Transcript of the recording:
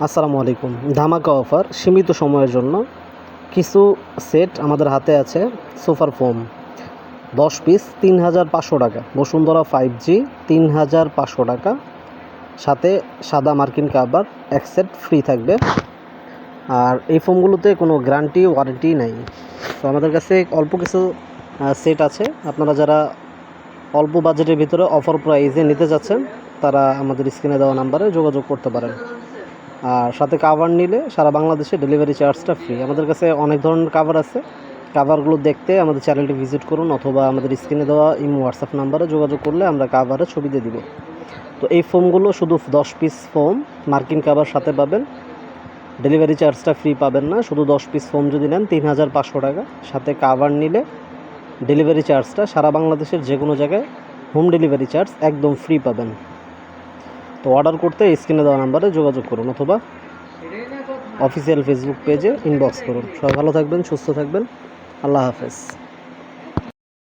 আসসালামু আলাইকুম। ধামাকা অফার সীমিত সময়ের জন্য কিছু সেট আমাদের হাতে আছে। সোফার ফোম 10 পিস ৩,৫০০ টাকা। বসুন্ধরা 5G ৩,৫০০ টাকা, সাথে সাদা মার্কিন কাভার এক সেট ফ্রি থাকবে। আর এই ফোমগুলোতে কোনো গ্যারান্টি ওয়ারেন্টি নাই। তো আমাদের কাছে অল্প কিছু সেট আছে। আপনারা যারা অল্প বাজেটের ভিতরে অফার প্রাইসে নিতে যাচ্ছেন তারা আমাদের স্ক্রিনে দেওয়া নাম্বারে যোগাযোগ করতে পারেন। আর সাথে কাভার নিলে সারা বাংলাদেশে ডেলিভারি চার্জটা ফ্রি। আমাদের কাছে অনেক ধরনের কাভার আছে। কাভারগুলো দেখতে আমাদের চ্যানেলটি ভিজিট করুন, অথবা আমাদের স্ক্রিনে দেওয়া ইমো হোয়াটসঅ্যাপ নাম্বারে যোগাযোগ করলে আমরা কাভারের ছবি দিয়ে দিব। তো এই ফোমগুলো শুধু 10 পিস ফোম মার্কিন কাভার সাথে পাবেন, ডেলিভারি চার্জটা ফ্রি পাবেন না। শুধু 10 পিস ফোম যদি নেন ৩,৫০০ টাকা, সাথে কাভার নিলে ডেলিভারি চার্জটা সারা বাংলাদেশের যে কোনো জায়গায় হোম ডেলিভারি চার্জ একদম ফ্রি পাবেন। তো অর্ডার করতে স্ক্রিনে দেওয়া নাম্বারে যোগাযোগ করুন, অথবা অফিসিয়াল ফেসবুক পেজে ইনবক্স করুন। সবাই ভালো থাকবেন, সুস্থ থাকবেন। আল্লাহ হাফেজ।